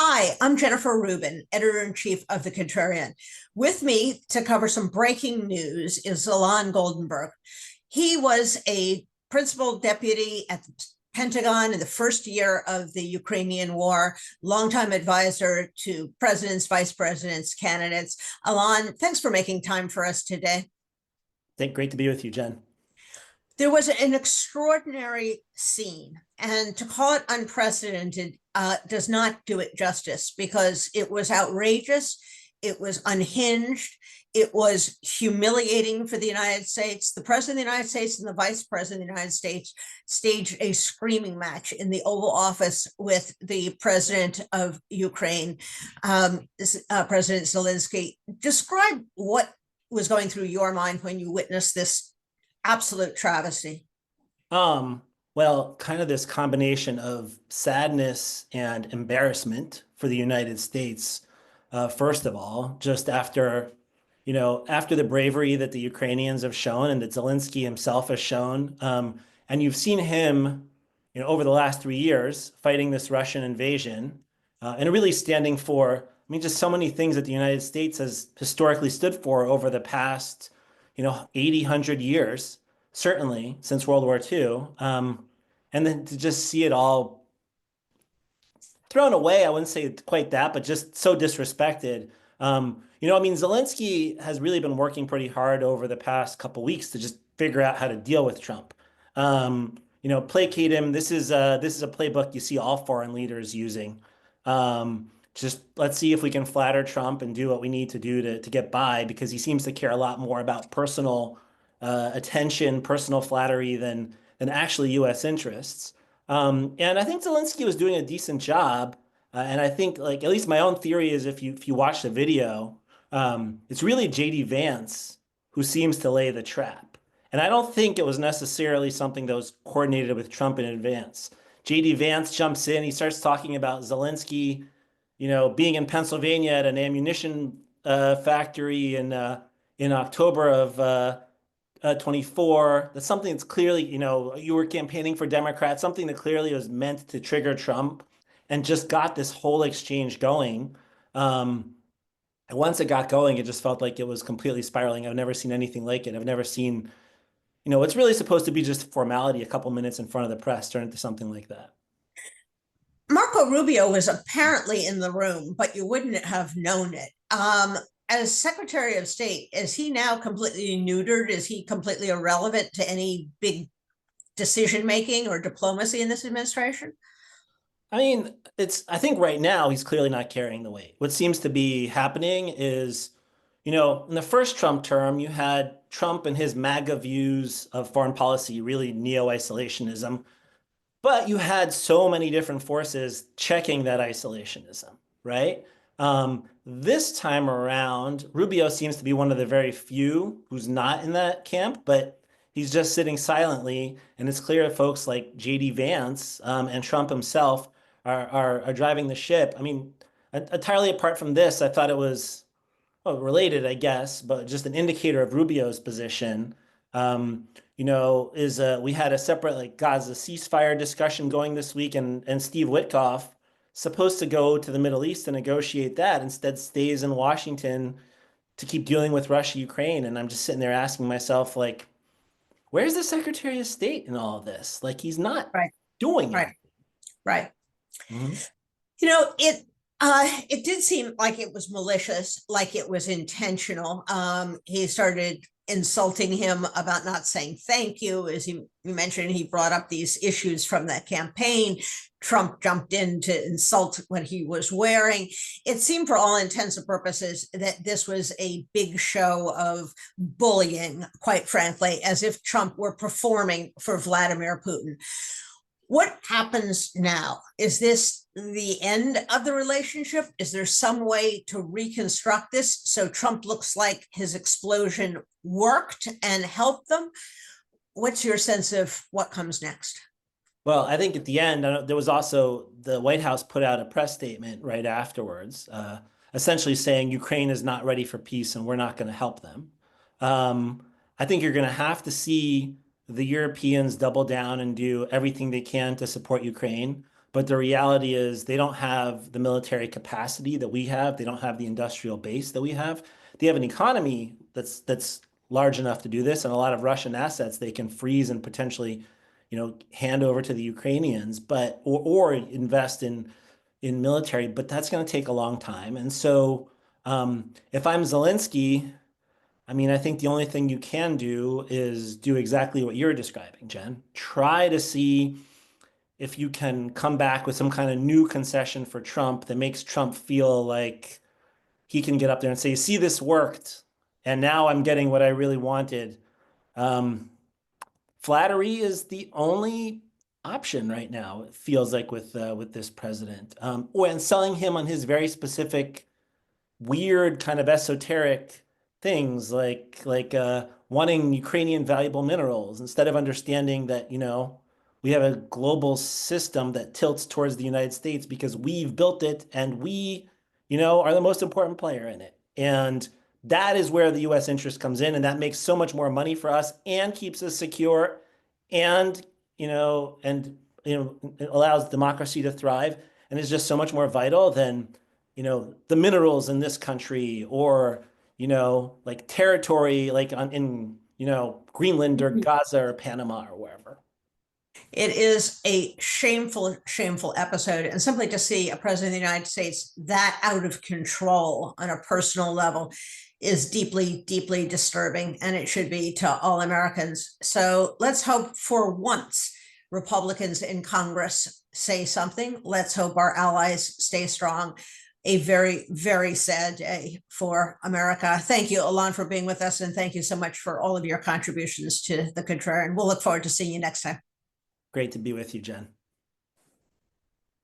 Hi, I'm Jennifer Rubin, editor-in-chief of the Contrarian. With me to cover some breaking news is Ilan Goldenberg. He was a principal deputy at the Pentagon in the first year of the Ukrainian war, longtime advisor to presidents, vice presidents, candidates. Ilan, thanks for making time for us today. Great to be with you, Jen. There was an extraordinary scene, and to call it unprecedented does not do it justice because it was outrageous, it was unhinged, it was humiliating for the United States. The president of the United States and the vice president of the United States staged a screaming match in the Oval Office with the president of Ukraine, President Zelensky. Describe what was going through your mind when you witnessed this absolute travesty. Well, kind of this combination of sadness and embarrassment for the United States. First of all, just after the bravery that the Ukrainians have shown and that Zelensky himself has shown, and you've seen him, over the last 3 years fighting this Russian invasion, and really standing for, just so many things that the United States has historically stood for over the past 80, 100 years, certainly since World War II. And then to just see it all thrown away, I wouldn't say quite that, but just so disrespected. Zelensky has really been working pretty hard over the past couple weeks to just figure out how to deal with Trump. Placate him. This is a playbook you see all foreign leaders using. Just let's see if we can flatter Trump and do what we need to do to get by, because he seems to care a lot more about personal attention, personal flattery than actually U.S. interests. And I think Zelensky was doing a decent job. And I think, at least my own theory is if you watch the video, it's really J.D. Vance who seems to lay the trap. And I don't think it was necessarily something that was coordinated with Trump in advance. J.D. Vance jumps in, he starts talking about Zelensky, being in Pennsylvania at an ammunition factory in October of 24. That's something that's clearly, you were campaigning for Democrats, something that clearly was meant to trigger Trump, and just got this whole exchange going. And once it got going, it just felt like it was completely spiraling. I've never seen anything like it. I've never seen, it's really supposed to be just formality, a couple minutes in front of the press, turn into something like that. Marco Rubio was apparently in the room, but you wouldn't have known it. As Secretary of State, is he now completely neutered? Is he completely irrelevant to any big decision making or diplomacy in this administration? I think right now he's clearly not carrying the weight. What seems to be happening is, in the first Trump term, you had Trump and his MAGA views of foreign policy, really neo-isolationism, but you had so many different forces checking that isolationism, right? This time around, Rubio seems to be one of the very few who's not in that camp, but he's just sitting silently. And it's clear that folks like J.D. Vance and Trump himself are driving the ship. Entirely apart from this, I thought it was related, I guess, but just an indicator of Rubio's position. We had a separate Gaza ceasefire discussion going this week, and Steve Witkoff, supposed to go to the Middle East to negotiate that, instead stays in Washington to keep dealing with Russia, Ukraine. And I'm just sitting there asking myself, where's the Secretary of State in all of this? He's not doing it. Right. Mm-hmm. It did seem like it was malicious, like it was intentional. He started insulting him about not saying thank you. As you mentioned, he brought up these issues from that campaign. Trump jumped in to insult what he was wearing. It seemed, for all intents and purposes, that this was a big show of bullying, quite frankly, as if Trump were performing for Vladimir Putin. What happens now? Is this the end of the relationship? Is there some way to reconstruct this so Trump looks like his explosion worked and helped them? What's your sense of what comes next? Well, I think at the end, there was also the White House put out a press statement right afterwards, essentially saying Ukraine is not ready for peace and we're not going to help them. I think you're going to have to see the Europeans double down and do everything they can to support Ukraine. But the reality is they don't have the military capacity that we have. They don't have the industrial base that we have. They have an economy that's large enough to do this, and a lot of Russian assets they can freeze and potentially, hand over to the Ukrainians, but or invest in military. But that's going to take a long time. And so, if I'm Zelensky, I mean, I think the only thing you can do is do exactly what you're describing, Jen. Try to see if you can come back with some kind of new concession for Trump that makes Trump feel like he can get up there and say, see, this worked. And now I'm getting what I really wanted. Um, Flattery is the only option right now, it feels like with this president. And selling him on his very specific, weird kind of esoteric things like wanting Ukrainian valuable minerals instead of understanding that, we have a global system that tilts towards the United States because we've built it and we, are the most important player in it. And that is where the US interest comes in. And that makes so much more money for us and keeps us secure and, it allows democracy to thrive and is just so much more vital than, the minerals in this country or, like territory, like Greenland or Gaza or Panama or wherever. It is a shameful, shameful episode. And simply to see a president of the United States that out of control on a personal level is deeply, deeply disturbing. And it should be to all Americans. So let's hope for once Republicans in Congress say something. Let's hope our allies stay strong. A very, very sad day for America. Thank you, Ilan, for being with us. And thank you so much for all of your contributions to the Contrarian. We'll look forward to seeing you next time. Great to be with you, Jen.